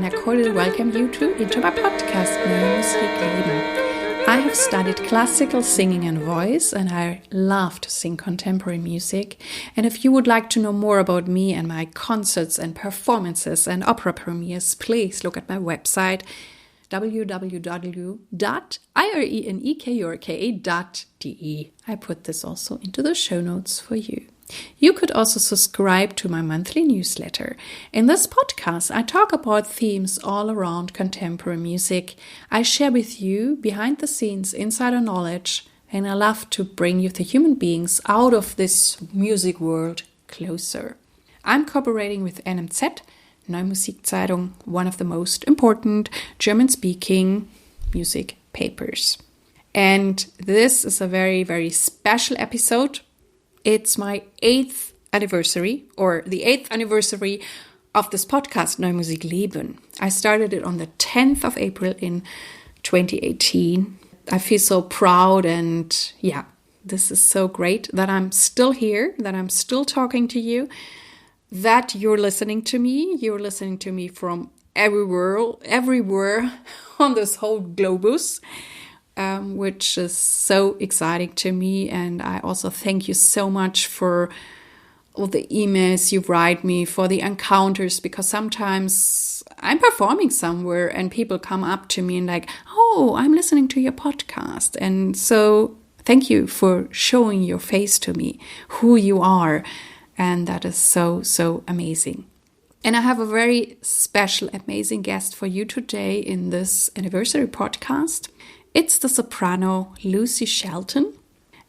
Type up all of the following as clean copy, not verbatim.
I cordially welcome you into my podcast, Neue, Musik, Leben. I have studied classical singing and voice, and I love to sing contemporary music. And if you would like to know more about me and my concerts and performances and opera premieres, please look at my website, www.irenekonzerte.de. I put this also into the show notes for you. You could also subscribe to my monthly newsletter. In this podcast, I talk about themes all around contemporary music. I share with you behind the scenes insider knowledge, and I love to bring you the human beings out of this music world closer. I'm cooperating with NMZ, Neue Musikzeitung, one of the most important German-speaking music papers. And this is a very, very special episode. It's my 8th anniversary, or the 8th anniversary of this podcast, Neue Musik, Leben. I started it on the 10th of April in 2018. I feel so proud, and this is so great that I'm still here, that I'm still talking to you, that you're listening to me. You're listening to me from everywhere on this whole globus. Which is so exciting to me. And I also thank you so much for all the emails you write me, for the encounters, because sometimes I'm performing somewhere and people come up to me and like, oh, I'm listening to your podcast. And so thank you for showing your face to me, who you are. And that is so, so amazing. And I have a very special, amazing guest for you today in this anniversary podcast. It's the soprano Lucy Shelton,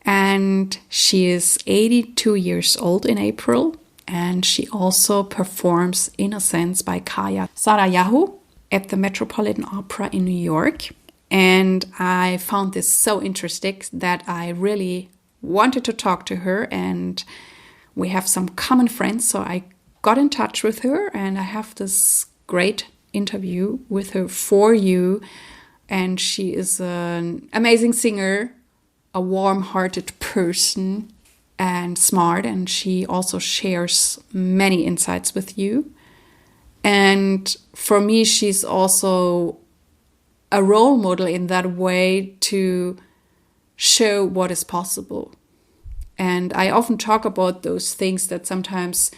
and she is 82 years old in April, and she also performs Innocence by Kaija Saariaho at the Metropolitan Opera in New York. And I found this so interesting that I really wanted to talk to her, and we have some common friends, so I got in touch with her, and I have this great interview with her for you. And she is an amazing singer, a warm-hearted person, and smart. And she also shares many insights with you. And for me, she's also a role model in that way to show what is possible. And I often talk about those things that sometimes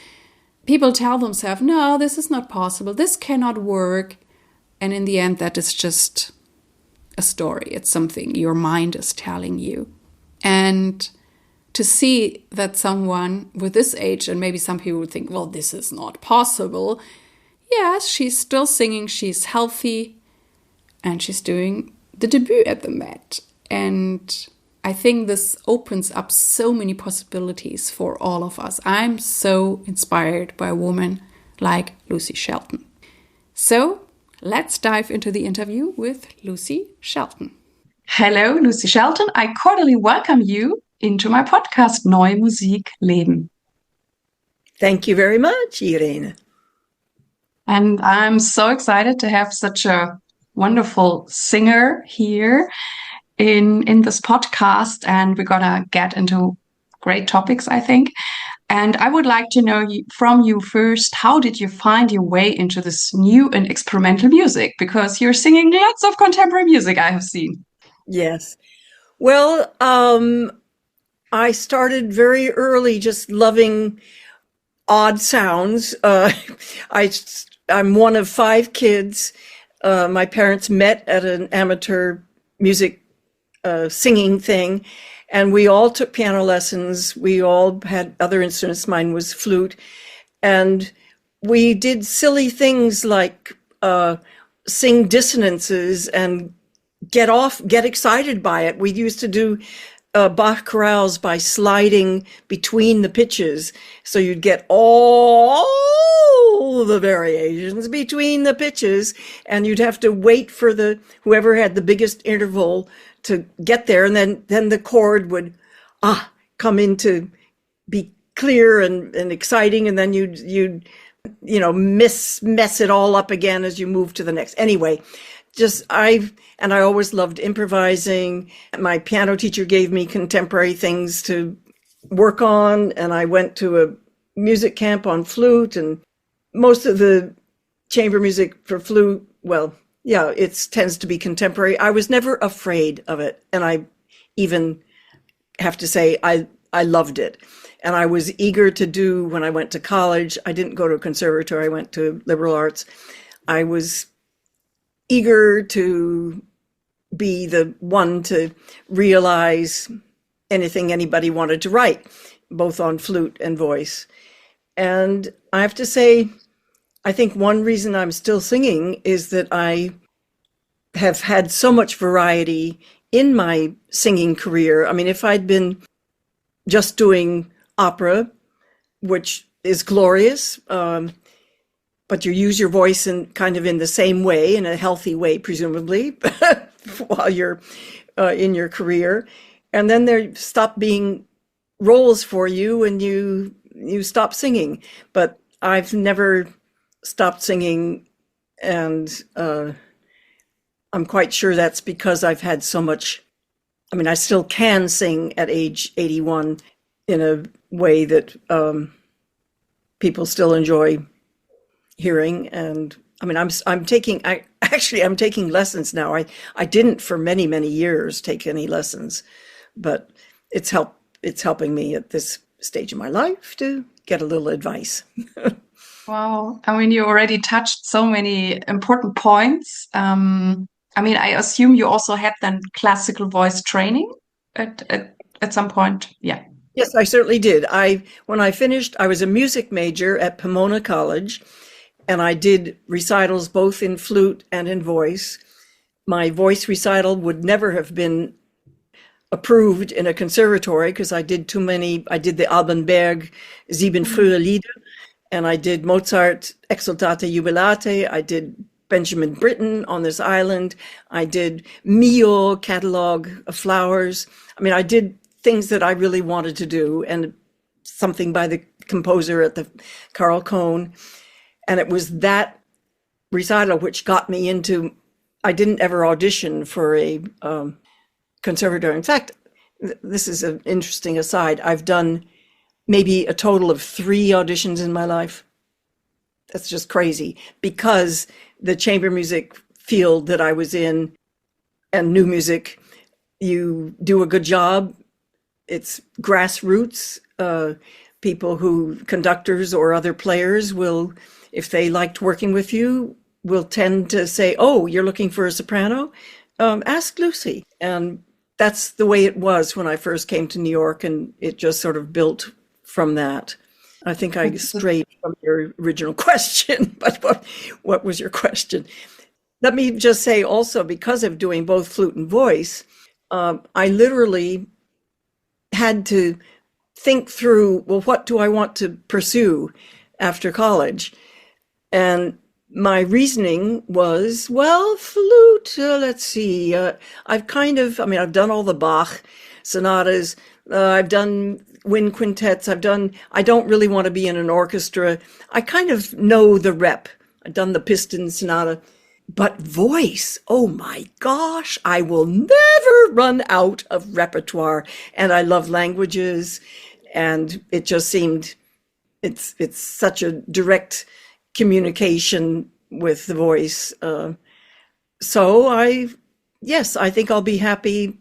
people tell themselves, no, this is not possible, this cannot work. And in the end, that is just a story. It's something your mind is telling you. And to see that someone with this age, and maybe some people would think, well, this is not possible. Yes, she's still singing, she's healthy, and she's doing the debut at the Met. And I think this opens up so many possibilities for all of us. I'm so inspired by a woman like Lucy Shelton. So let's dive into the interview with Lucy Shelton. Hello, Lucy Shelton. I cordially welcome you into my podcast, Neue Musik, Leben. Thank you very much, Irene. And I'm so excited to have such a wonderful singer here in this podcast. And we're going to get into great topics, I think. And I would like to know from you first, how did you find your way into this new and experimental music? Because you're singing lots of contemporary music, I have seen. Yes. Well, I started very early just loving odd sounds. I'm one of 5 kids. My parents met at an amateur music singing thing. And we all took piano lessons. We all had other instruments. Mine was flute. And we did silly things like sing dissonances and get excited by it. We used to do Bach chorales by sliding between the pitches. So you'd get all the variations between the pitches, and you'd have to wait for whoever had the biggest interval to get there, and then the chord would come in to be clear and exciting, and then you'd mess it all up again as you move to the next. Anyway, I always loved improvising. My piano teacher gave me contemporary things to work on, and I went to a music camp on flute, and most of the chamber music for flute, well, yeah, it tends to be contemporary. I was never afraid of it. And I even have to say, I loved it. And I was eager to do, when I went to college, I didn't go to a conservatory, I went to liberal arts. I was eager to be the one to realize anything anybody wanted to write, both on flute and voice. And I have to say, I think one reason I'm still singing is that I have had so much variety in my singing career. I mean, if I'd been just doing opera, which is glorious, but you use your voice in kind of in the same way, in a healthy way, presumably, while you're in your career. And then there stop being roles for you and you stop singing. But I've never stopped singing, and I'm quite sure that's because I've had so much. I mean, I still can sing at age 81 in a way that people still enjoy hearing. And I mean, I'm taking lessons now. I didn't for many, many years take any lessons, but it's helping me at this stage of my life to get a little advice. Wow. I mean, you already touched so many important points. I mean, I assume you also had then classical voice training at some point. Yeah. Yes, I certainly did. When I finished, I was a music major at Pomona College, and I did recitals both in flute and in voice. My voice recital would never have been approved in a conservatory because I did too many. I did the Albenberg Sieben frühe Lieder, and I did Mozart Exultate Jubilate. I did Benjamin Britten on this island. I did Mio catalog of flowers. I mean, I did things that I really wanted to do, and something by the composer at the Carl Cohn. And it was that recital which got me into, I didn't ever audition for a conservatory. In fact, this is an interesting aside. I've done maybe a total of 3 auditions in my life. That's just crazy, because the chamber music field that I was in and new music, you do a good job. It's grassroots. Conductors or other players will, if they liked working with you, will tend to say, oh, you're looking for a soprano? Ask Lucy. And that's the way it was when I first came to New York, and it just sort of built from that. I think I strayed from your original question, but what was your question? Let me just say also, because of doing both flute and voice, I literally had to think through, well, what do I want to pursue after college? And my reasoning was, well, flute, let's see. I've done all the Bach sonatas. I've done wind quintets. I don't really want to be in an orchestra. I kind of know the rep. I've done the piston sonata. But voice, oh my gosh, I will never run out of repertoire. And I love languages. And it just seemed, it's such a direct communication with the voice. So I think I'll be happy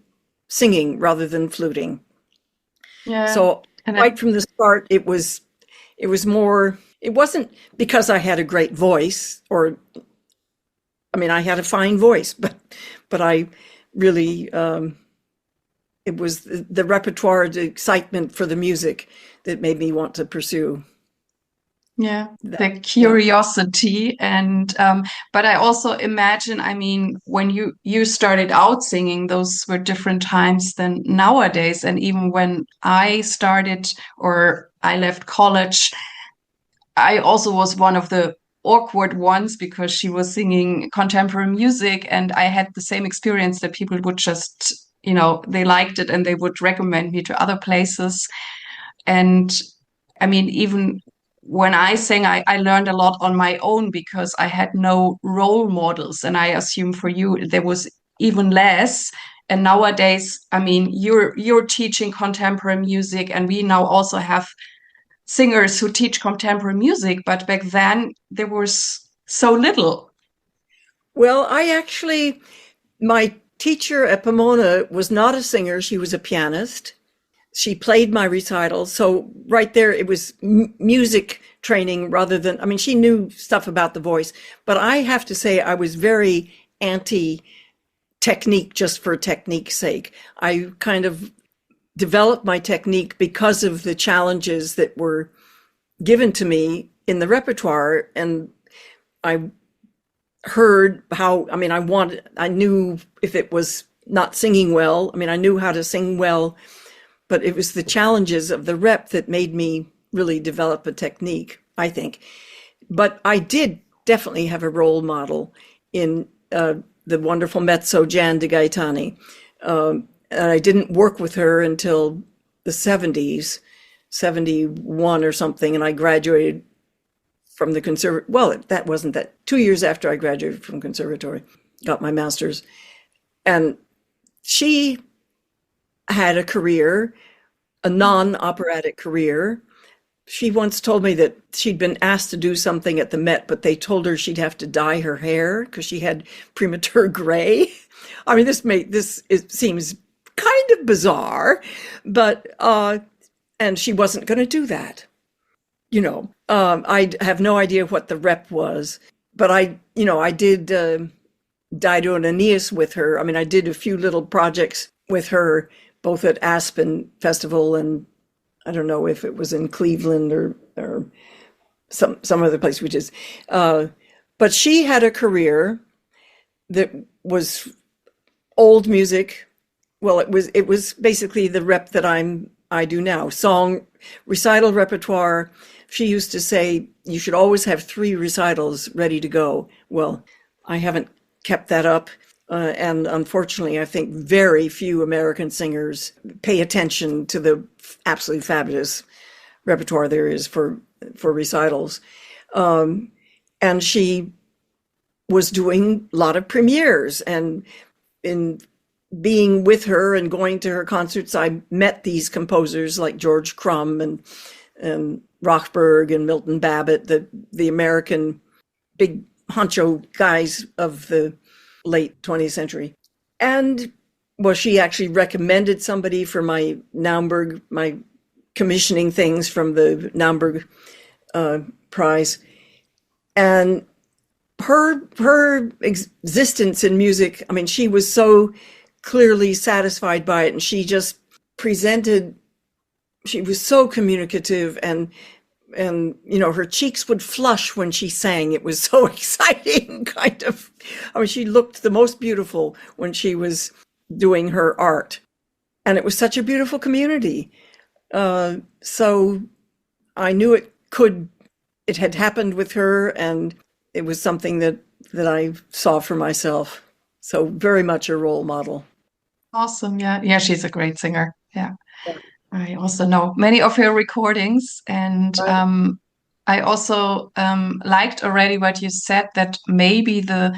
singing rather than fluting. Yeah. So right from the start, it was more, it wasn't because I had a great voice, or, I mean, I had a fine voice, but I really, it was the repertoire, the excitement for the music that made me want to pursue. Yeah, the curiosity. And but I also imagine, I mean, when you started out singing, those were different times than nowadays. And even when I started, or I left college, I also was one of the awkward ones, because she was singing contemporary music, and I had the same experience that people would just, they liked it and they would recommend me to other places. And I mean, even when I sang, I learned a lot on my own, because I had no role models. And I assume for you, there was even less. And nowadays, I mean, you're teaching contemporary music, and we now also have singers who teach contemporary music. But back then, there was so little? Well, my teacher at Pomona was not a singer. She was a pianist. She played my recitals. So right there, it was music training rather than, I mean, she knew stuff about the voice, but I have to say I was very anti technique just for technique's sake. I kind of developed my technique because of the challenges that were given to me in the repertoire. And I heard how, I mean, I knew if it was not singing well, I mean, I knew how to sing well, but it was the challenges of the rep that made me really develop a technique, I think. But I did definitely have a role model in the wonderful mezzo Jan de Gaetani. And I didn't work with her until the 70s, 71 or something, and I graduated from the conservatory. Well, that wasn't that. 2 years after I graduated from conservatory, got my master's. And she had a career, a non-operatic career. She once told me that she'd been asked to do something at the Met, but they told her she'd have to dye her hair because she had premature gray. I mean, it seems kind of bizarre, but and she wasn't going to do that. I have no idea what the rep was, but I did Dido and Aeneas with her. I mean, I did a few little projects with her, both at Aspen Festival and I don't know if it was in Cleveland or some other place, but she had a career that was old music. Well, it was basically the rep that I do now, song recital repertoire. She used to say, you should always have 3 recitals ready to go. Well, I haven't kept that up. And unfortunately, I think very few American singers pay attention to the absolutely fabulous repertoire there is for recitals. And she was doing a lot of premieres, and in being with her and going to her concerts, I met these composers like George Crumb and Rochberg and Milton Babbitt, the American big honcho guys of the late 20th century. And well, she actually recommended somebody for my Naumburg, my commissioning things from the Naumburg prize. And her existence in music, I mean, she was so clearly satisfied by it, and she just presented, she was so communicative, and her cheeks would flush when she sang. It was so exciting, kind of. I mean, she looked the most beautiful when she was doing her art, and it was such a beautiful community. So I knew it had happened with her, and it was something that I saw for myself. So very much a role model. Awesome. Yeah, she's a great singer. Yeah. I also know many of her recordings, and I also liked already what you said, that maybe the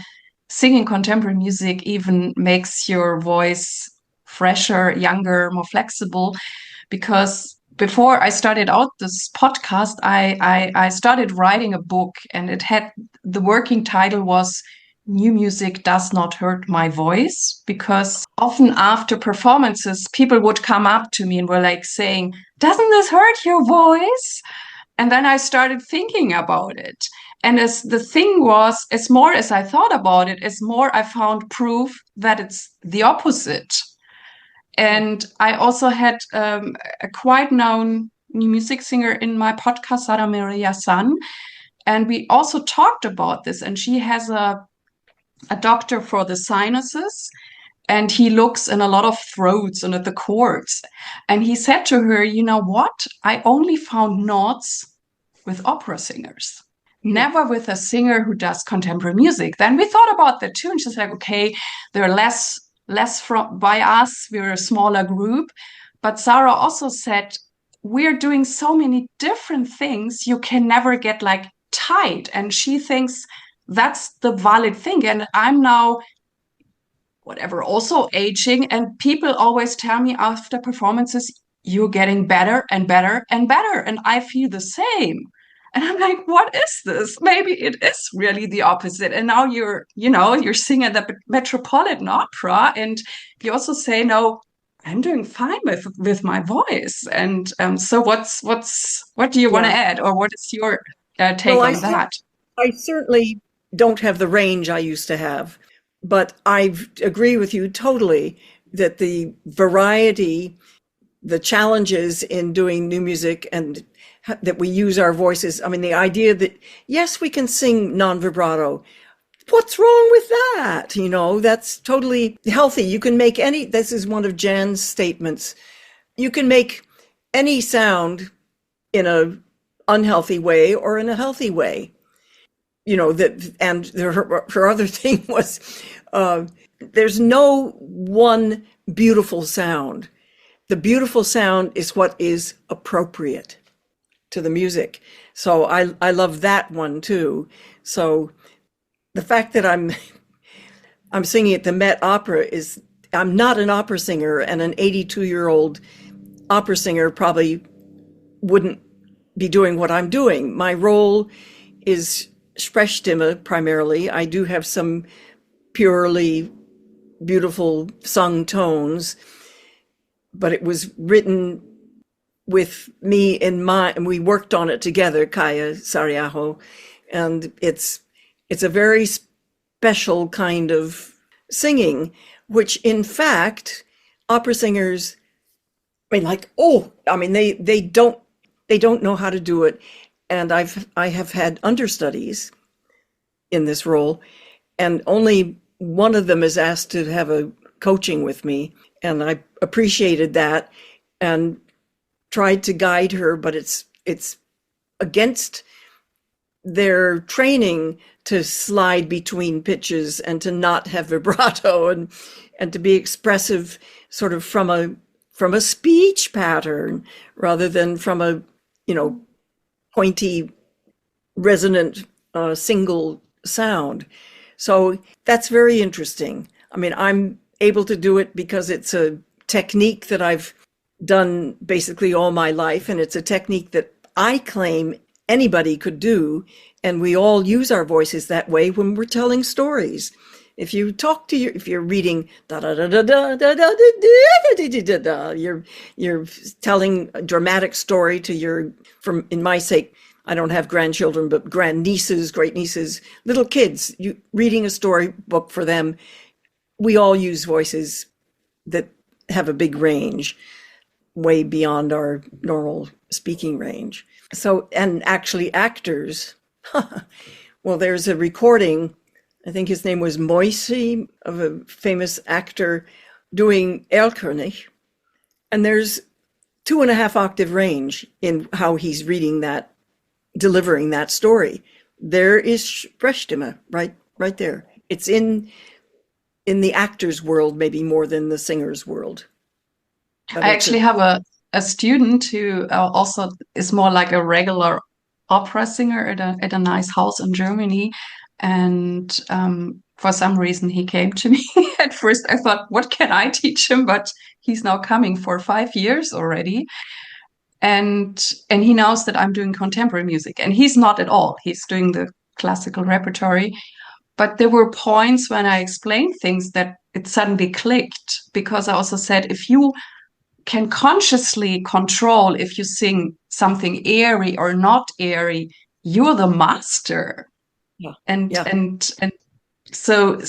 singing contemporary music even makes your voice fresher, younger, more flexible. Because before I started out this podcast, I started writing a book, and the working title was New Music Does Not Hurt My Voice, because often after performances, people would come up to me and were like saying, doesn't this hurt your voice? And then I started thinking about it. And as the thing was, as more as I thought about it, as more I found proof that it's the opposite. And I also had a quite known new music singer in my podcast, Sara Maria San. And we also talked about this, and she has a doctor for the sinuses, and he looks in a lot of throats and at the chords. And he said to her, you know what? I only found notes with opera singers, never with a singer who does contemporary music. Then we thought about that too. And she's like, okay, there are less by us. We're a smaller group. But Sarah also said, we're doing so many different things. You can never get like tight. And she thinks that's the valid thing. And I'm now, whatever, also aging. And people always tell me after performances, you're getting better and better and better. And I feel the same. And I'm like, what is this? Maybe it is really the opposite. And now you're singing at the Metropolitan Opera, and you also say, no, I'm doing fine with my voice. And so what do you want to add, or what is your take on that? I certainly don't have the range I used to have, but I agree with you totally that the variety, the challenges in doing new music, and that we use our voices. I mean, the idea that, yes, we can sing non-vibrato. What's wrong with that? That's totally healthy. You can make this is one of Jan's statements. You can make any sound in an unhealthy way or in a healthy way. And her other thing was, there's no one beautiful sound. The beautiful sound is what is appropriate to the music. So I love that one too. So the fact that I'm singing at the Met Opera I'm not an opera singer, and an 82-year-old opera singer probably wouldn't be doing what I'm doing. My role is Sprechstimme primarily. I do have some purely beautiful sung tones, but it was written with me in mind, and we worked on it together, Kaija Saariaho, and it's a very special kind of singing, which in fact opera singers, they don't know how to do it. And I have had understudies in this role, and only one of them is asked to have a coaching with me, and I appreciated that and tried to guide her, but it's against their training to slide between pitches and to not have vibrato and to be expressive sort of from a speech pattern rather than from a pointy, resonant, single sound. So that's very interesting. I mean, I'm able to do it because it's a technique that I've done basically all my life, and it's a technique that I claim anybody could do, and we all use our voices that way when we're telling stories. If you talk to if you're reading da da da da da da da da da da, you're telling a dramatic story to in my sake, I don't have grandchildren, but grandnieces, great nieces, little kids. You reading a storybook for them. We all use voices that have a big range, way beyond our normal speaking range. So, and actually actors. Well, there's a recording. I think his name was Moisi, of a famous actor doing Erlkönig. And there's 2.5 octave range in how he's reading that, delivering that story. There is Sprechstimme right there. It's in the actor's world, maybe more than the singer's world. But I actually have a student who also is more like a regular opera singer at a nice house in Germany. And for some reason, he came to me. At first, I thought, what can I teach him? But he's now coming for 5 years already. And he knows that I'm doing contemporary music. And he's not at all. He's doing the classical repertory. But there were points when I explained things that it suddenly clicked, because I also said, if you can consciously control if you sing something airy or not airy, you're the master. Yeah. And so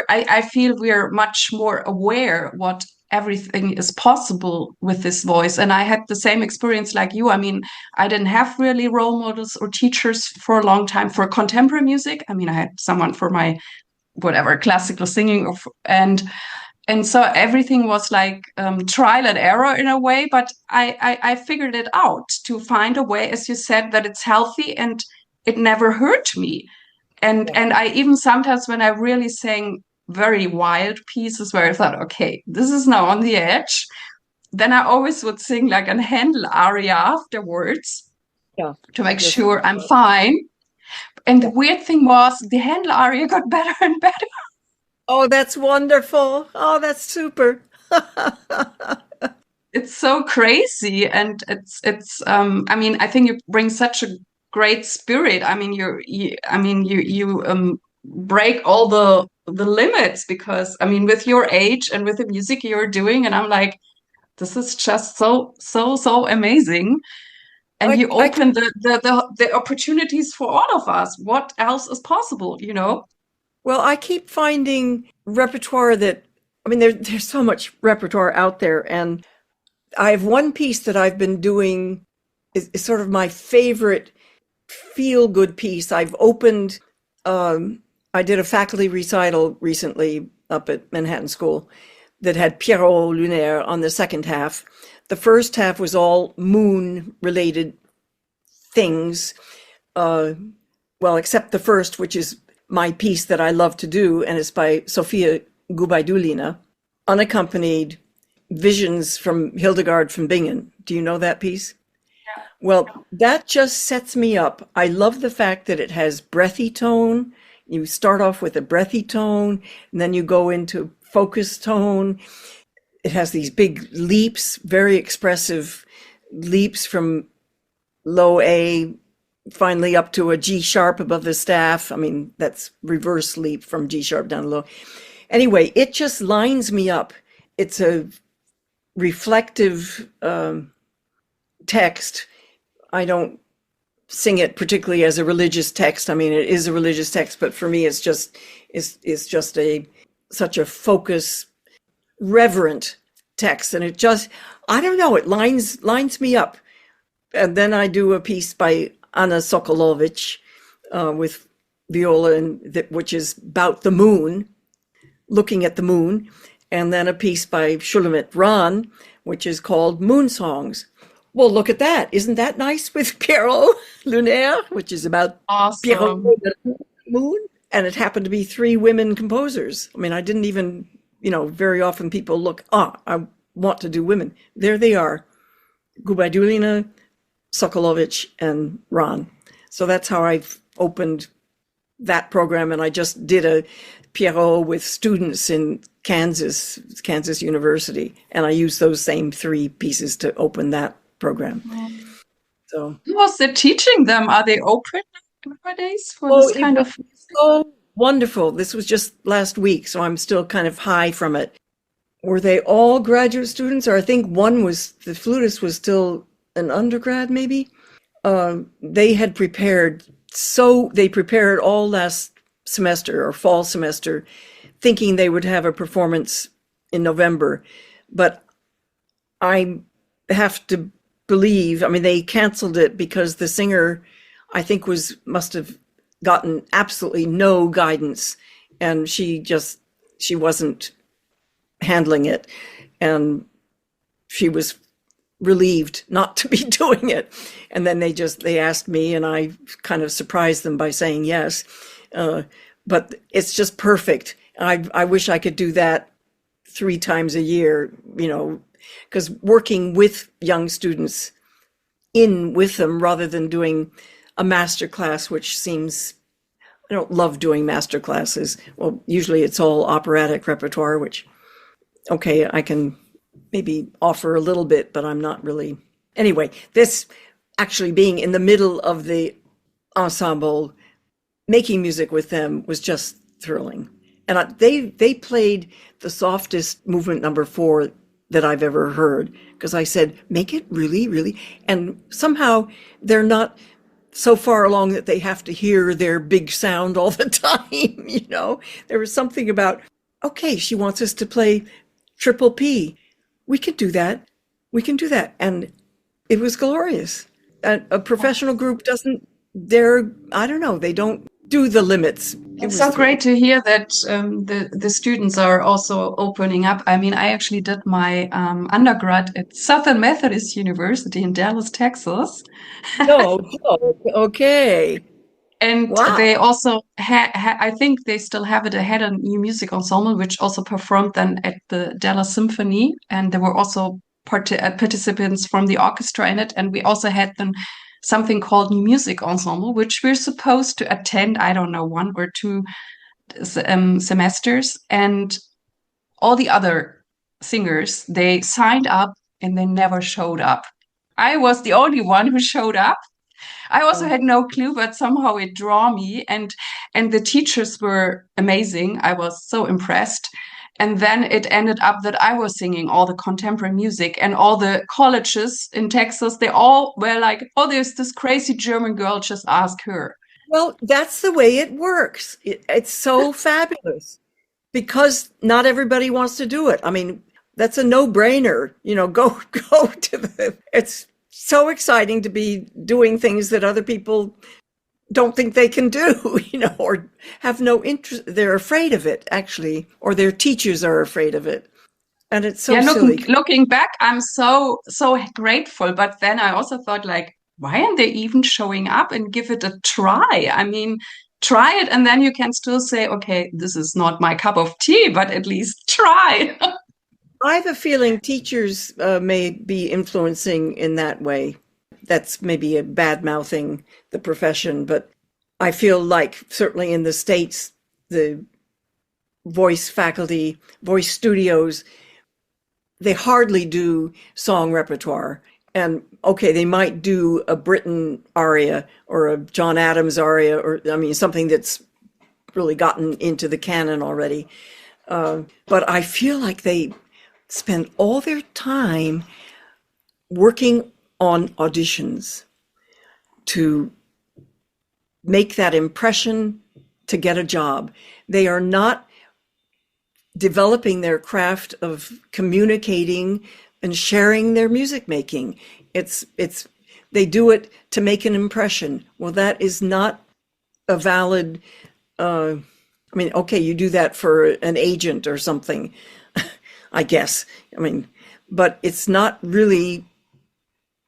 I feel we're much more aware what everything is possible with this voice. And I had the same experience like you. I mean, I didn't have really role models or teachers for a long time for contemporary music. I mean, I had someone for my classical singing, and so everything was like trial and error in a way, but I figured it out to find a way, as you said, that it's healthy and it never hurt me. And I even sometimes, when I really sang very wild pieces where I thought, okay, this is now on the edge, then I always would sing like a Handel aria afterwards to make sure I'm fine. And the weird thing was the Handel aria got better and better. Oh, that's wonderful. Oh, that's super. It's so crazy. And it's I mean, I think you bring such a great spirit. I mean, you break all the limits, because I mean, with your age and with the music you're doing, and I'm like, this is just so amazing. And you open the opportunities for all of us. What else is possible, you know? Well, I keep finding repertoire that, I mean, there's so much repertoire out there. And I have one piece that I've been doing is sort of my favorite feel-good piece. I've opened, I did a faculty recital recently up at Manhattan School that had Pierrot Lunaire on the second half. The first half was all moon-related things, well, except the first, which is my piece that I love to do, and it's by Sofia Gubaidulina, unaccompanied visions from Hildegard von Bingen. Do you know that piece? Yeah. Well, that just sets me up. I love the fact that it has breathy tone. You start off with a breathy tone, and then you go into focus tone. It has these big leaps, very expressive leaps from low A, finally up to a G sharp above the staff. I mean, that's reverse leap from G sharp down to low. Anyway, it just lines me up. It's a reflective text. I don't sing it particularly as a religious text. I mean, it is a religious text, but for me, it's just such a focus, reverent text, and it just, I don't know, it lines me up. And then I do a piece by Anna Sokolovic with viola, which is about the moon, looking at the moon, and then a piece by Shulamit Ran, which is called Moon Songs. Well, look at that. Isn't that nice with Pierrot Lunaire, which is about Awesome. Pierrot the moon? And it happened to be 3 women composers. I mean, I didn't even, very often people look, I want to do women. There they are, Gubaidulina, Sokolovic, and Ran. So that's how I've opened that program. And I just did a Pierrot with students in Kansas University. And I used those same 3 pieces to open that program. So Who was it teaching them? Are they open nowadays for this kind of? So wonderful. This was just last week, so I'm still kind of high from it. Were they all graduate students? Or I think the flutist was still an undergrad, maybe. They had prepared all last semester or fall semester, thinking they would have a performance in November. But I have to believe, I mean, they canceled it because the singer, I think, must have gotten absolutely no guidance, and she wasn't handling it, and she was relieved not to be doing it. And then they asked me, and I kind of surprised them by saying yes. But it's just perfect. I wish I could do that 3 times a year, because working with young students with them rather than doing a master class, which seems, I don't love doing master classes. Well, usually it's all operatic repertoire, which, okay, I can maybe offer a little bit, but I'm not really. Anyway, this actually being in the middle of the ensemble, making music with them was just thrilling. And they played the softest movement number 4 that I've ever heard, because I said, make it really, really, and somehow they're not so far along that they have to hear their big sound all the time. There was something about, okay, she wants us to play triple P. We can do that. And it was glorious. A professional group I don't know, they don't do the limits. It's so great to hear that the students are also opening up. I mean, I actually did my undergrad at Southern Methodist University in Dallas, Texas. Oh, okay. And wow. They also I think they still have it. They had a new music ensemble, which also performed then at the Dallas Symphony. And there were also participants from the orchestra in it. And we also had then something called New Music Ensemble, which we're supposed to attend, I don't know, 1 or 2 semesters. And all the other singers, they signed up and they never showed up. I was the only one who showed up. I also had no clue, but somehow it drew me, and the teachers were amazing. I was so impressed. And then it ended up that I was singing all the contemporary music, and all the colleges in Texas, they all were like, oh, there's this crazy German girl, just ask her. Well, that's the way it works. It's so fabulous because not everybody wants to do it. I mean, that's a no-brainer. Go to it's so exciting to be doing things that other people don't think they can do, or have no interest. They're afraid of it, actually, or their teachers are afraid of it. And it's so silly. Looking back, I'm so grateful. But then I also thought, like, why aren't they even showing up and give it a try? I mean, try it, and then you can still say, okay, this is not my cup of tea, but at least try. I have a feeling teachers may be influencing in that way. That's maybe a bad-mouthing the profession, but I feel like certainly in the States, the voice faculty, voice studios, they hardly do song repertoire. And okay, they might do a Britten aria or a John Adams aria, or something that's really gotten into the canon already. But I feel like they spend all their time working on auditions to make that impression to get a job. They are not developing their craft of communicating and sharing their music making. They do it to make an impression. Well, that is not a valid, okay, you do that for an agent or something, I guess. But it's not really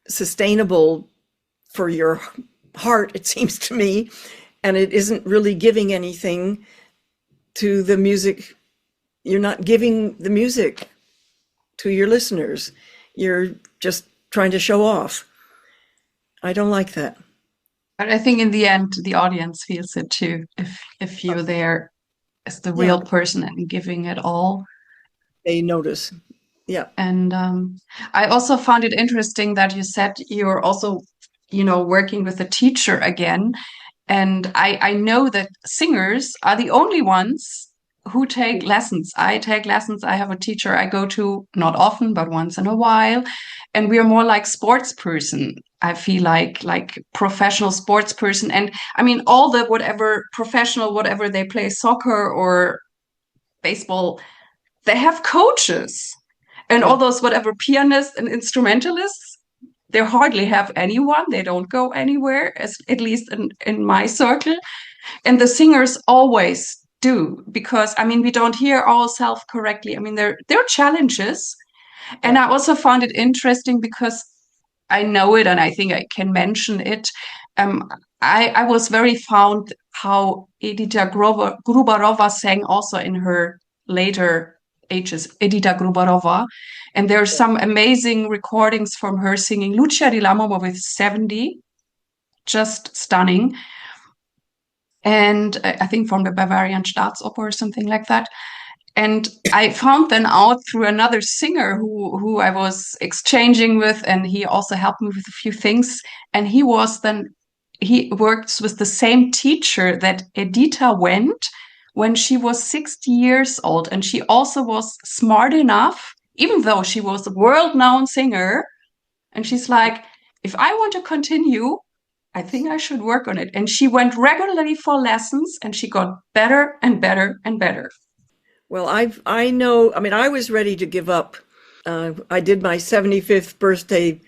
sustainable for your heart, it seems to me, and it isn't really giving anything to the music. You're not giving the music to your listeners. You're just trying to show off. I don't like that. But I think in the end, the audience feels it too. If you're there as the real person and giving it all, they notice. Yeah. And I also found it interesting that you said you're also, working with a teacher again. And I know that singers are the only ones who take lessons. I take lessons. I have a teacher I go to, not often, but once in a while. And we are more like sports person. I feel like professional sports person. And all the whatever they play, soccer or baseball, they have coaches. And all those whatever pianists and instrumentalists, they hardly have anyone. They don't go anywhere, at least in my circle. And the singers always do, because, we don't hear ourselves correctly. There are challenges. And I also found it interesting because I know it and I think I can mention it. I was very found how Edita Grubarova sang also in her later ages, Edita Grubarova. And there are some amazing recordings from her singing Lucia di Lammermoor with 70, just stunning. And I think from the Bavarian Staatsoper or something like that. And I found then out through another singer who I was exchanging with, and he also helped me with a few things. And he works with the same teacher that Edita went when she was 60 years old. And she also was smart enough, even though she was a world-known singer. And she's like, if I want to continue, I think I should work on it. And she went regularly for lessons, and she got better and better and better. Well, I know, I was ready to give up. I did my 75th birthday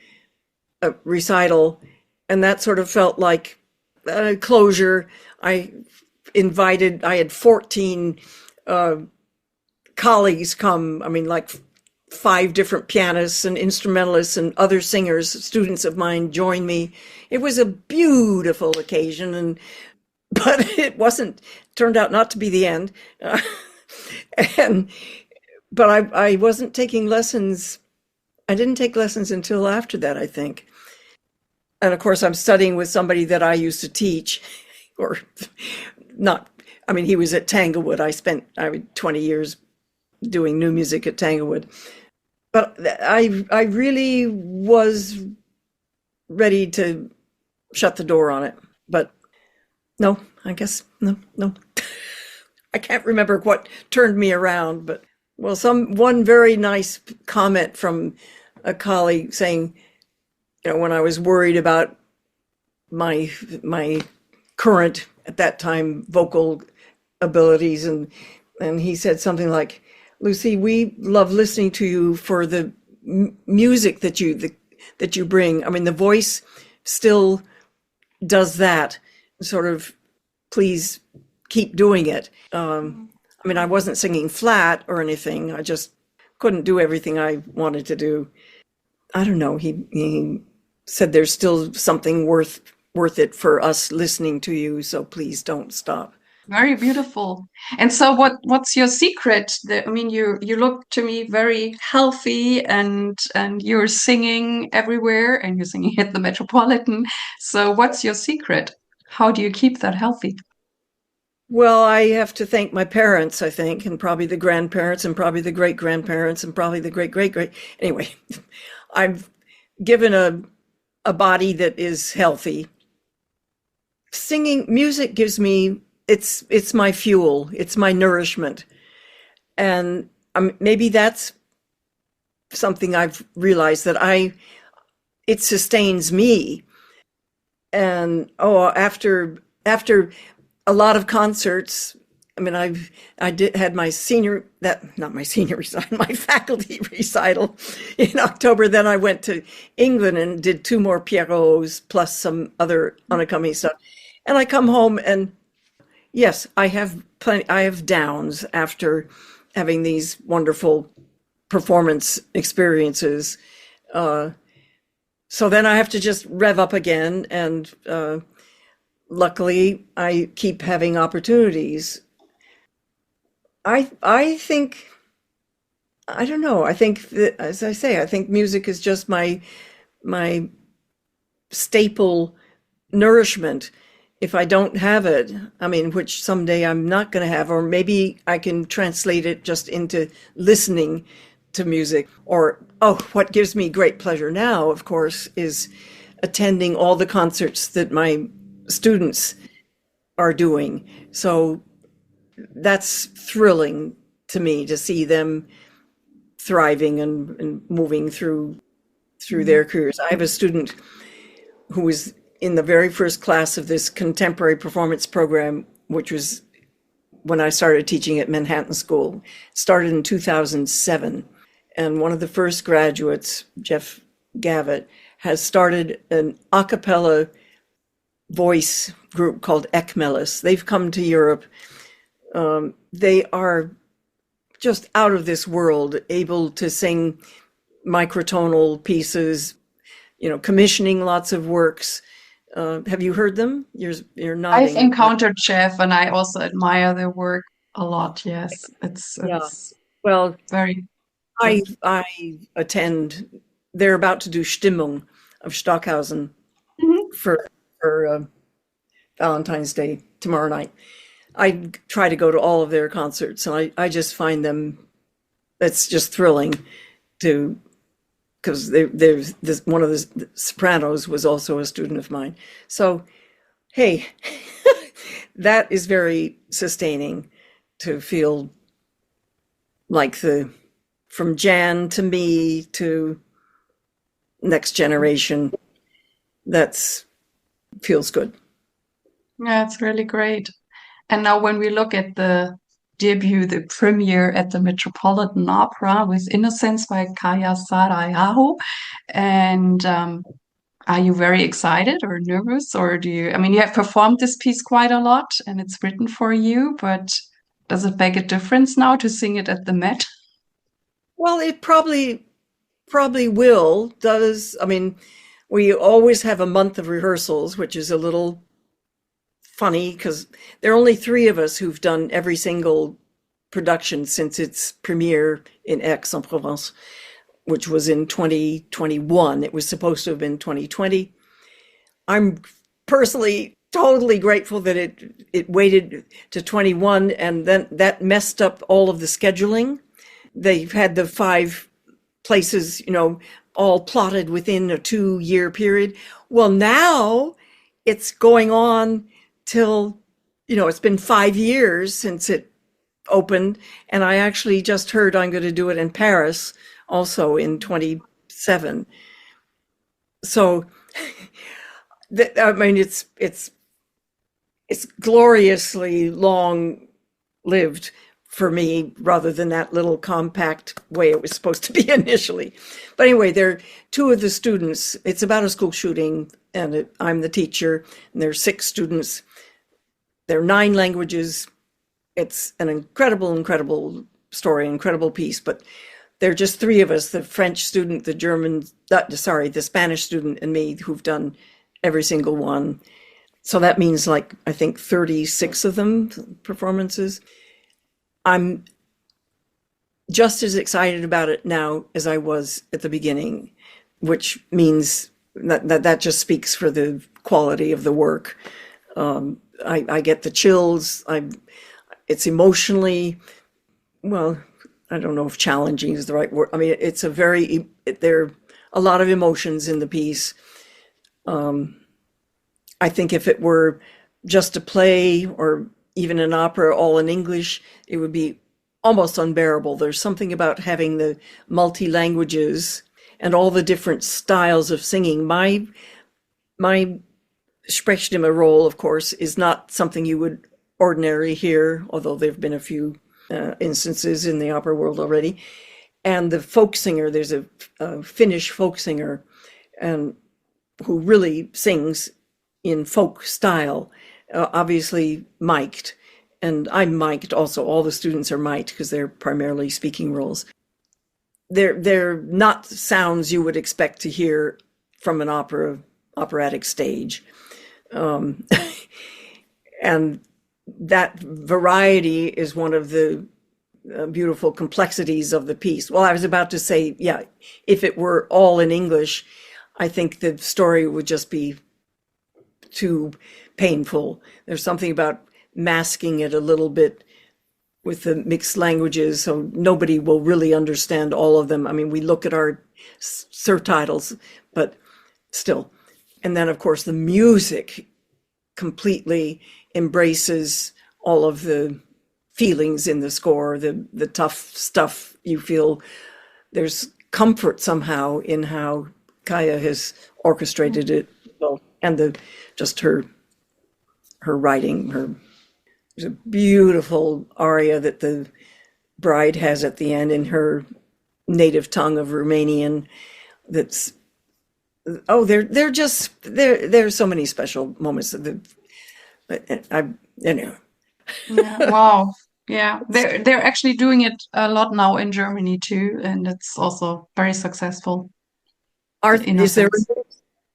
recital, and that sort of felt like closure. I had 14 colleagues come, like 5 different pianists and instrumentalists and other singers, students of mine, joined me. It was a beautiful occasion, but it turned out not to be the end. But I wasn't taking lessons. I didn't take lessons until after that, I think. And of course, I'm studying with somebody that I used to teach, or not. He was at Tanglewood. I spent 20 years doing new music at Tanglewood. But I really was ready to shut the door on it. But no, I guess no. I can't remember what turned me around, but well, one very nice comment from a colleague saying, when I was worried about my current at that time vocal abilities, and he said something like, "Lucy, we love listening to you for the music that you bring. I mean, the voice still does that. Sort of, please keep doing it." I mean, I wasn't singing flat or anything. I just couldn't do everything I wanted to do. I don't know. He said there's still something worth it for us listening to you. So please don't stop. Very beautiful. And so what's your secret? I mean, you look to me very healthy, and you're singing everywhere, and you're singing at the Metropolitan. So what's your secret? How do you keep that healthy? Well, I have to thank my parents, I think, and probably the grandparents, and probably the great-grandparents, and probably the great-great-great. Anyway, I've given a body that is healthy. Singing music gives me, it's my fuel, it's my nourishment. And maybe that's something I've realized, that it sustains me. And after a lot of concerts, I mean, had my my faculty recital in October. Then I went to England and did 2 more Pierrots plus some other unaccompanied stuff. And I come home, and yes, I have downs after having these wonderful performance experiences. So then I have to just rev up again, and luckily I keep having opportunities. I think, I don't know, I think that, as I say, I think music is just my staple nourishment. If I don't have it, I mean, which someday I'm not going to have, or maybe I can translate it just into listening to music. Or, what gives me great pleasure now, of course, is attending all the concerts that my students are doing. So that's thrilling to me, to see them thriving and moving through their careers. I have a student who was in the very first class of this contemporary performance program, which was when I started teaching at Manhattan School. It started in 2007. And one of the first graduates, Jeff Gavitt, has started an a cappella voice group called Ekmelis. They've come to Europe. They are just out of this world, able to sing microtonal pieces, commissioning lots of works. Have you heard them? You're nodding. I've encountered Jeff, and I also admire their work a lot. Yes, it's well, very. I attend. They're about to do Stimmung of Stockhausen for Valentine's Day tomorrow night. I try to go to all of their concerts, and I just find them, it's just thrilling because there's one of the sopranos was also a student of mine. So, hey, that is very sustaining to feel like from Jan to me to next generation. That's feels good. Yeah, it's really great. And now when we look at the debut, the premiere at the Metropolitan Opera with Innocence by Kaija Saariaho, and are you very excited or nervous, or you have performed this piece quite a lot and it's written for you, but does it make a difference now to sing it at the Met? Well, it probably will. We always have a month of rehearsals, which is a little funny because there are only 3 of us who've done every single production since its premiere in Aix-en-Provence, which was in 2021. It was supposed to have been 2020. I'm personally totally grateful that it waited to 21, and then that messed up all of the scheduling. They've had the 5 places, all plotted within a 2-year period. Well, now it's going on till, it's been 5 years since it opened. And I actually just heard I'm going to do it in Paris also in 27. So, I mean, it's gloriously long lived for me, rather than that little compact way it was supposed to be initially. But anyway, they're two of the students. It's about a school shooting, and I'm the teacher, and there's 6 students. There are 9 languages. It's an incredible story, incredible piece, but there are just 3 of us, the French student, the Spanish student, and me, who've done every single one. So that means I think 36 of them performances. I'm just as excited about it now as I was at the beginning, which means that just speaks for the quality of the work. I get the chills. It's emotionally, well, I don't know if challenging is the right word. I mean, there are a lot of emotions in the piece. I think if it were just a play or even an opera all in English, it would be almost unbearable. There's something about having the multi-languages and all the different styles of singing. My Sprechstimme role, of course, is not something you would ordinarily hear, although there have been a few instances in the opera world already. And the folk singer, there's a Finnish folk singer and who really sings in folk style, obviously mic'd. And I'm mic'd also. All the students are mic'd because they're primarily speaking roles. They're not sounds you would expect to hear from an operatic stage. And that variety is one of the beautiful complexities of the piece. Well, I was about to say, yeah, if it were all in English, I think the story would just be too painful. There's something about masking it a little bit with the mixed languages, so nobody will really understand all of them. I mean, we look at our surtitles, but still. And then, of course, the music completely embraces all of the feelings in the score, the tough stuff you feel. There's comfort somehow in how Kaija has orchestrated it, well, and her writing. There's a beautiful aria that the bride has at the end in her native tongue of Romanian. There's so many special moments. Anyway. Yeah, wow. Yeah, they're actually doing it a lot now in Germany too, and it's also very successful.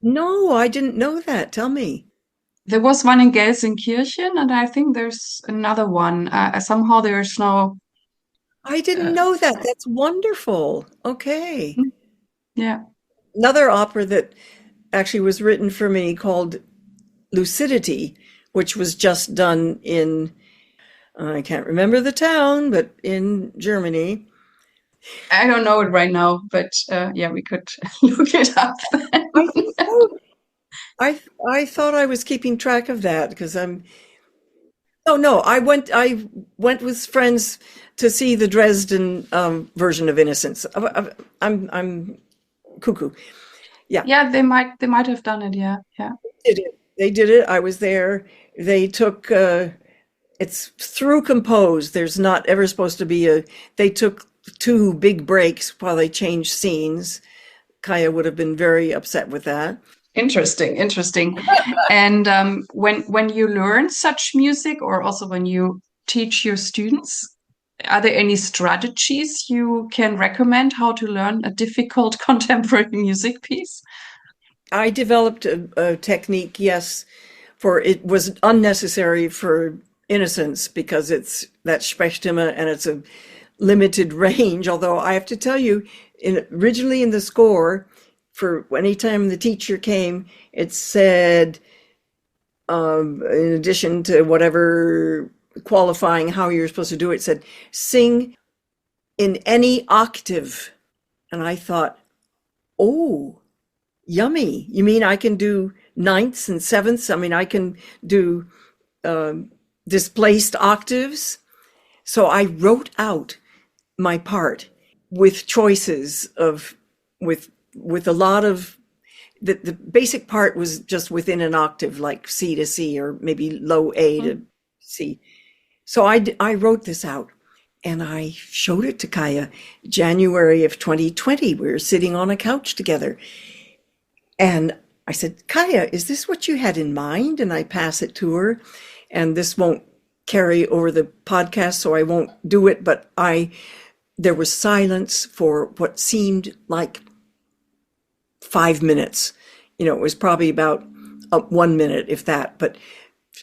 No, I didn't know that. Tell me. There was one in Gelsenkirchen, and I think there's another one. Somehow there's now. I didn't know that. That's wonderful. Okay. Yeah. Another opera that actually was written for me called Lucidity, which was just done in, I can't remember the town, but in Germany. I don't know it right now, but yeah, we could look it up. I think so. I thought I was keeping track of that because I went with friends to see the Dresden version of Innocence. I'm cuckoo. Yeah. Yeah, they might have done it. Yeah. They did it. I was there. They took it's through composed. There's not ever supposed to be they took 2 big breaks while they changed scenes. Kaija would have been very upset with that. Interesting. And when you learn such music, or also when you teach your students, are there any strategies you can recommend how to learn a difficult contemporary music piece? I developed a technique, yes, for it was unnecessary for Innocence because it's that Sprechstimme and it's a limited range. Although I have to tell you, originally in the score, for any time the teacher came, it said, in addition to whatever qualifying how you're supposed to do it, it said, sing in any octave. And I thought, oh, yummy. You mean I can do ninths and sevenths. I mean, I can do displaced octaves. So I wrote out my part with choices with a lot of, the basic part was just within an octave, like C to C or maybe low A to C. So I wrote this out and I showed it to Kaija January of 2020. We were sitting on a couch together. And I said, Kaija, is this what you had in mind? And I pass it to her. And this won't carry over the podcast, so I won't do it. But there was silence for what seemed like 5 minutes. It was probably about 1 minute, if that. But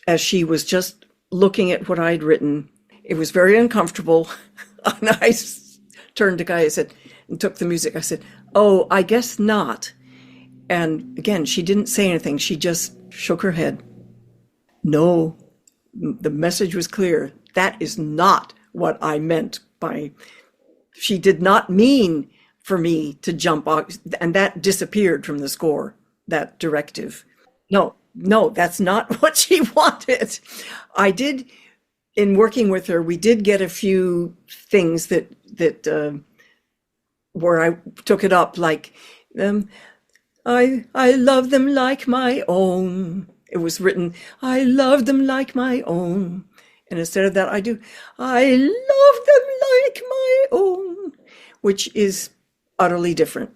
as she was just looking at what I'd written, it was very uncomfortable. And I turned to Kaija and took the music. I said, oh, I guess not. And again, she didn't say anything. She just shook her head. No, the message was clear. That is not what I meant by, she did not mean for me to jump off, and that disappeared from the score, that directive. No, that's not what she wanted. I did, in working with her, we did get a few things that where I took it up, like, I love them like my own. It was written, I love them like my own. And instead of that, I love them like my own, which is utterly different,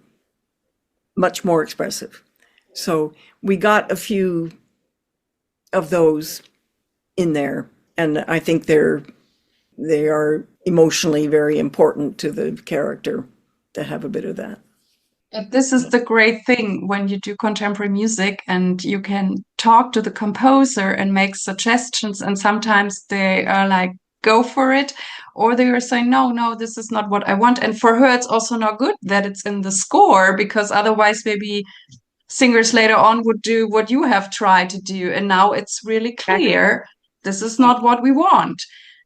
much more expressive. So we got a few of those in there. And I think they are emotionally very important to the character to have a bit of that. This is the great thing when you do contemporary music and you can talk to the composer and make suggestions, and sometimes they are like, go for it, or they are saying, no, this is not what I want. And for her, it's also not good that it's in the score, because otherwise maybe singers later on would do what you have tried to do. And now it's really clear this is not what we want.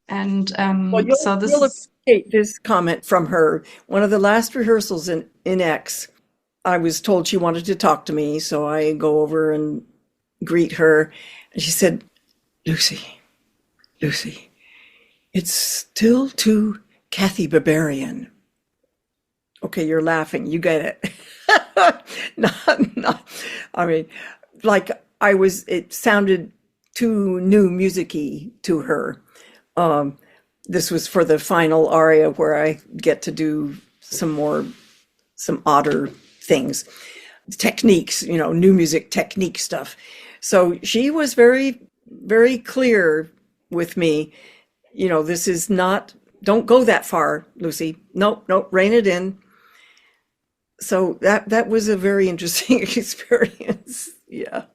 And so this you'll is... appreciate this comment from her. One of the last rehearsals in X, I was told she wanted to talk to me, so I go over and greet her. And she said, Lucy, it's still too Kathy Barbarian. Okay, you're laughing. You get it. not, I mean, like it sounded too new music-y to her. This was for the final aria where I get to do some odder things, techniques, new music technique stuff. So she was very, very clear with me. This is not, don't go that far, Lucy. Nope, rein it in. So that was a very interesting experience. Yeah.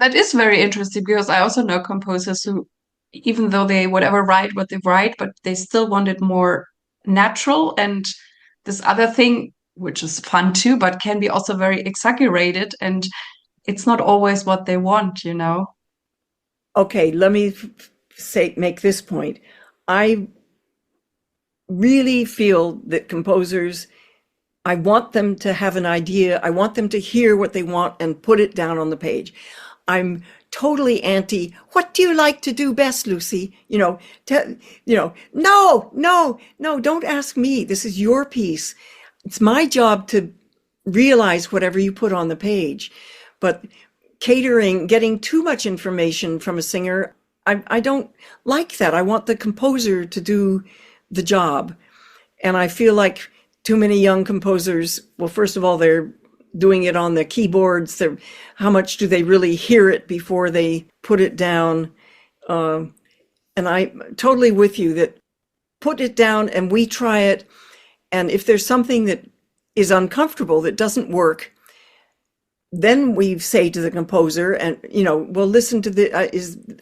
That is very interesting, because I also know composers who, even though they write what they write, but they still want it more natural. And this other thing, which is fun too, but can be also very exaggerated, and it's not always what they want, Okay, let me make this point. I really feel that composers, I want them to have an idea. I want them to hear what they want and put it down on the page. I'm totally anti, what do you like to do best, Lucy? No, don't ask me. This is your piece. It's my job to realize whatever you put on the page. But getting too much information from a singer, I don't like that. I want the composer to do the job. And I feel like too many young composers, well, first of all, they're doing it on the keyboards. How much do they really hear it before they put it down? And I'm totally with you that put it down and we try it. And if there's something that is uncomfortable, that doesn't work, then we say to the composer, and well, listen to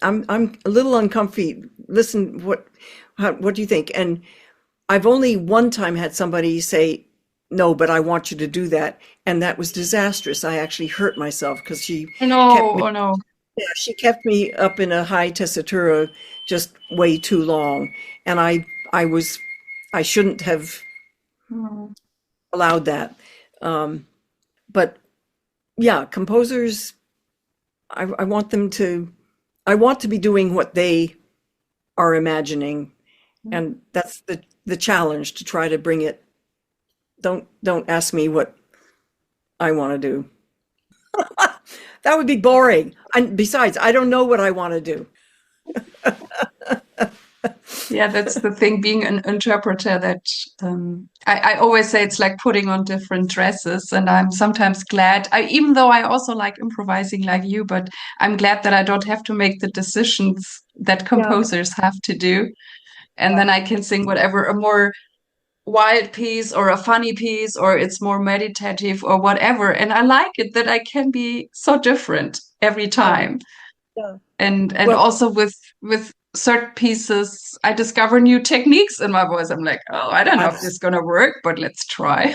I'm a little uncomfy. Listen, what do you think? And I've only one time had somebody say, no, but I want you to do that. And that was disastrous. I actually hurt myself because she she kept me up in a high tessitura just way too long. And I shouldn't have allowed that. But yeah, composers, I want them to, I want to be doing what they are imagining. And that's the challenge, to try to bring it. Don't ask me what I want to do. That would be boring. And besides, I don't know what I want to do. Yeah, that's the thing, being an interpreter, that I always say it's like putting on different dresses. And I'm sometimes glad, even though I also like improvising like you, but I'm glad that I don't have to make the decisions that Yeah. composers have to do. And then I can sing whatever, a more wild piece or a funny piece, or it's more meditative or whatever. And I like it that I can be so different every Yeah. time. Yeah. And Well, also with certain pieces, I discover new techniques in my voice. I'm like, oh, I don't know if this is gonna work, but let's try.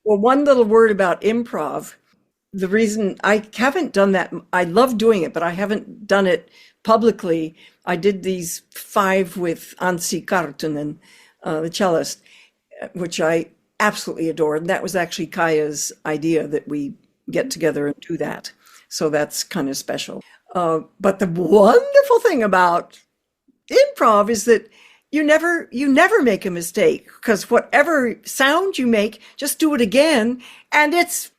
well, one little word about improv. The reason I haven't done that, I love doing it, but I haven't done it publicly. I did these 5 with Anssi Kartunen, the cellist, which I absolutely adored. And that was actually Kaija's idea, that we get together and do that. So that's kind of special. But the wonderful thing about improv is that you never make a mistake, because whatever sound you make, just do it again, and it's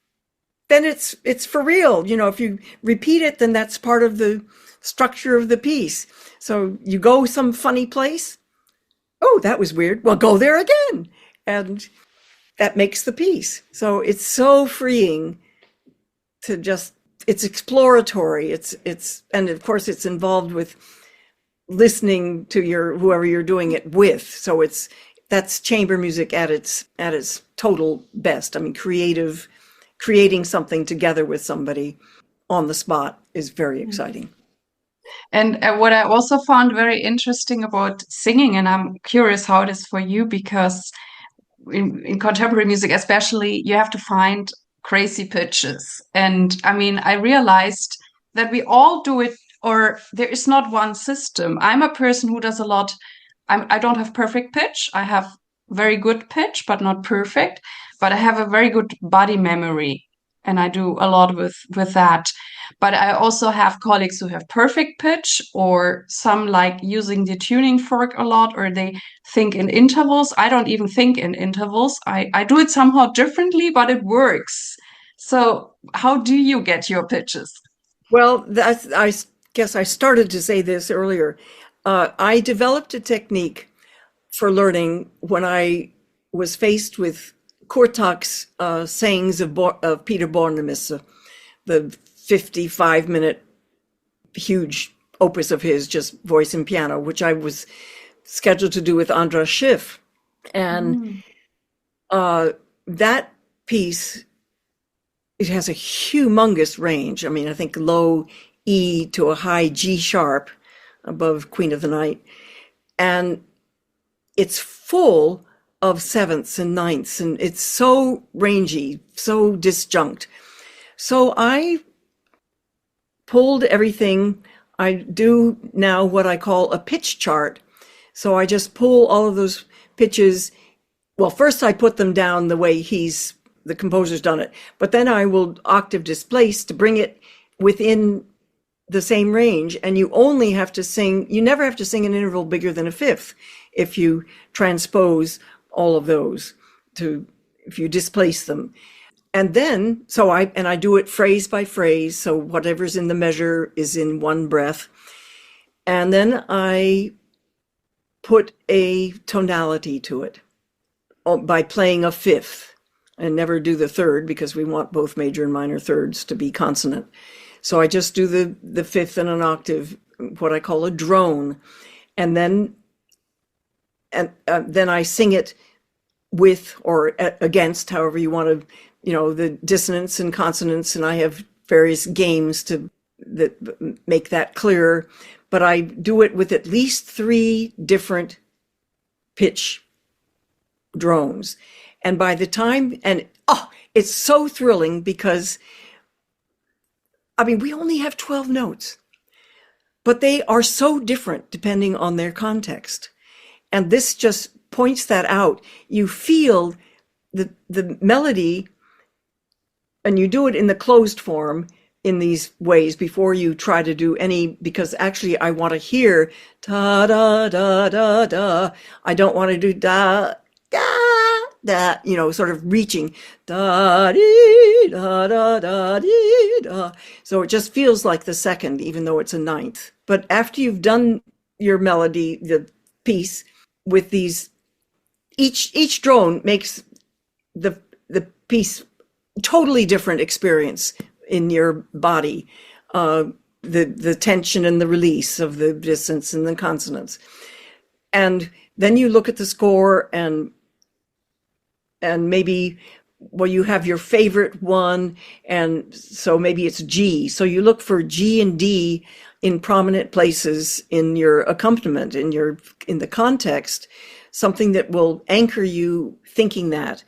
for real. You know, if you repeat it, then that's part of the structure of the piece. So you go some funny place. Oh, that was weird. Well, go there again. And that makes the piece. So it's so freeing to just, it's exploratory. And of course it's involved with listening to whoever you're doing it with. So that's chamber music at its total best. I mean, creating something together with somebody on the spot is very exciting. And what I also found very interesting about singing, and I'm curious how it is for you, because in contemporary music, especially, you have to find crazy pitches. And I mean, I realized that we all do it, or there is not one system. I'm a person who does a lot. I don't have perfect pitch. I have very good pitch, but not perfect. But I have a very good body memory, and I do a lot with that. But I also have colleagues who have perfect pitch, or some like using the tuning fork a lot, or they think in intervals. I don't even think in intervals. I do it somehow differently, but it works. So how do you get your pitches? Well, I guess I started to say this earlier. I developed a technique for learning when I was faced with Kortak's sayings of Peter Bornemisza, the 55-minute huge opus of his, just voice and piano, which I was scheduled to do with Andras Schiff. And that piece, it has a humongous range. I mean, I think low E to a high G sharp above Queen of the Night. And it's full of sevenths and ninths, and it's so rangy, so disjunct. So I pulled everything. I do now what I call a pitch chart. So I just pull all of those pitches. Well, first I put them down the way the composer's done it, but then I will octave displace to bring it within the same range. And you only have to sing, you never have to sing an interval bigger than a fifth if you transpose all of those if you displace them. And then, I do it phrase by phrase. So whatever's in the measure is in one breath. And then I put a tonality to it by playing a fifth, and never do the third, because we want both major and minor thirds to be consonant. So I just do the fifth in an octave, what I call a drone. And then I sing it with or against, however you want to, the dissonance and consonants, and I have various games that make that clearer. But I do it with at least 3 different pitch drones. And by the time, it's so thrilling, because, I mean, we only have 12 notes, but they are so different depending on their context. And this just points that out. You feel the melody, and you do it in the closed form, in these ways before you try to do any, because actually I want to hear da da da da da. I don't want to do da da da, you know, sort of reaching da dee da da da dee da. So it just feels like the second, even though it's a ninth. But after you've done your melody, the piece with these, each drone makes the piece totally different experience in your body, the tension and the release of the dissonance and the consonants. And then you look at the score and maybe, well, you have your favorite one, and so maybe it's G. So you look for G and D in prominent places in your accompaniment, in the context, something that will anchor you thinking that.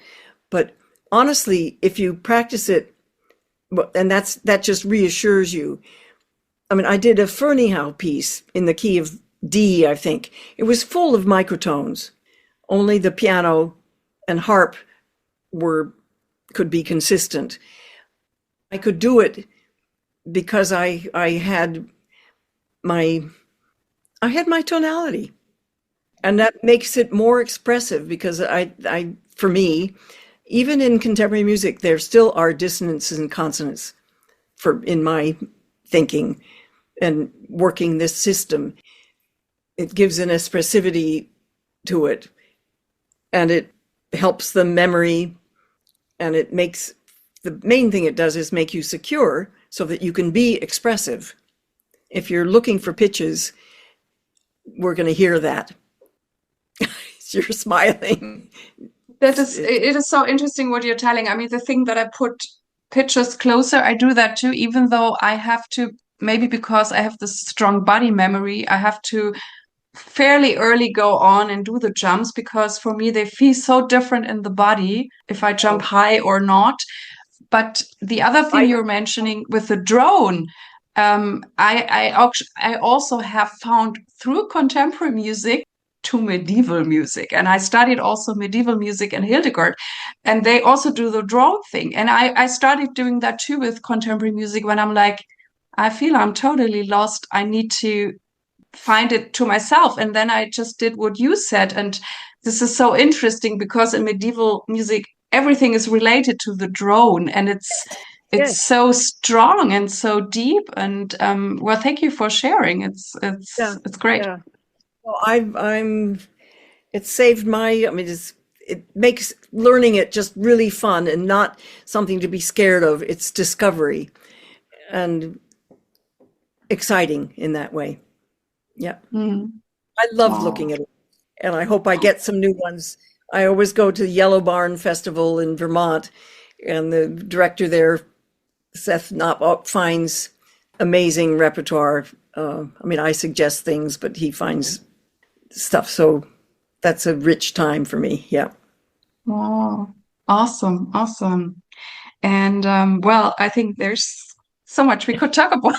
But honestly, if you practice it, and that just reassures you. I mean, I did a Fernihow piece in the key of D, I think. It was full of microtones. Only the piano and harp could be consistent. I could do it because I had my tonality, and that makes it more expressive, because for me, even in contemporary music, there still are dissonances and consonants in my thinking and working this system. It gives an expressivity to it, and it helps the memory, and it makes, the main thing it does is make you secure so that you can be expressive. If you're looking for pitches, we're going to hear that. You're smiling. It is so interesting what you're telling. I mean, the thing that I put pictures closer, I do that too, even though I have to, maybe because I have this strong body memory, I have to fairly early go on and do the jumps, because for me, they feel so different in the body if I jump high or not. But the other thing you're mentioning with the drone, I also have found through contemporary music to medieval music. And I studied also medieval music in Hildegard, and they also do the drone thing. And I started doing that too with contemporary music when I'm like, I feel I'm totally lost. I need to find it to myself. And then I just did what you said. And this is so interesting, because in medieval music, everything is related to the drone, and it's Yes. so strong and so deep. And well, thank you for sharing. It's great. Yeah. Well, it saved I mean, it makes learning it just really fun and not something to be scared of. It's discovery and exciting in that way. Yeah. I love looking at it, and I hope I get some new ones. I always go to the Yellow Barn Festival in Vermont, and the director there, Seth Knopp, finds amazing repertoire. I mean, I suggest things, but he finds stuff. So that's a rich time for me. Yeah. Wow. Awesome. Awesome. And well, I think there's so much we could talk about.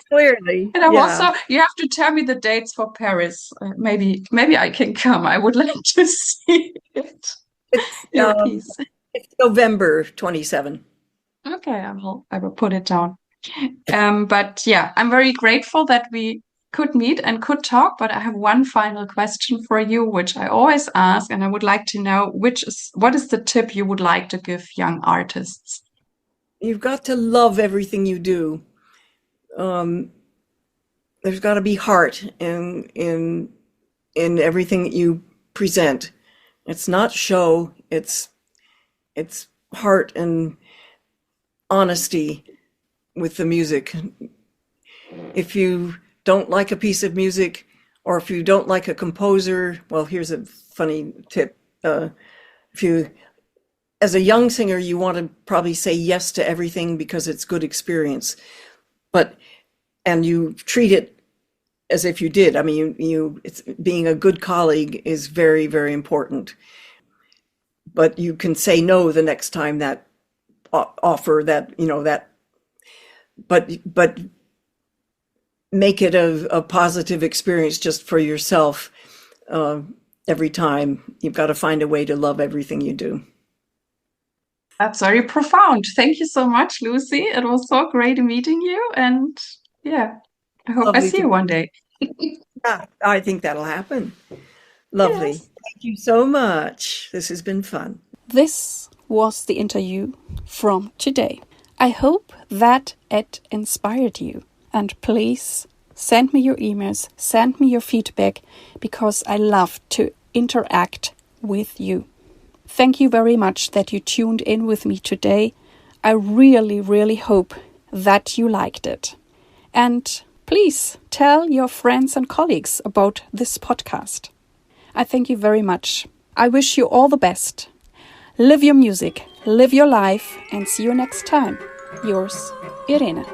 Clearly. And I'm Yeah. also, you have to tell me the dates for Paris. Maybe I can come. I would like to see it. Your piece. It's November 27. Okay, I will put it down. But yeah, I'm very grateful that we could meet and could talk. But I have one final question for you, which I always ask, and I would like to know what is the tip you would like to give young artists? You've got to love everything you do. There's got to be heart in everything that you present. It's not show. It's heart and honesty with the music. If you don't like a piece of music, or if you don't like a composer, well, here's a funny tip. As a young singer, you want to probably say yes to everything because it's good experience. And you treat it as if you did. I mean, it's being a good colleague is very, very important. But you can say no the next time that offer that, but make it a positive experience just for yourself. Every time you've got to find a way to love everything you do. That's very profound. Thank you so much, Lucy. It was so great meeting you. And yeah, I hope I Lovely see to you one day. Yeah, I think that'll happen. Lovely. Yes. Thank you so much. This has been fun. This was the interview from today. I hope that it inspired you. And please send me your emails, send me your feedback, because I love to interact with you. Thank you very much that you tuned in with me today. I really, really hope that you liked it. And please tell your friends and colleagues about this podcast. I thank you very much. I wish you all the best. Live your music, live your life, and see you next time. Yours, Irene.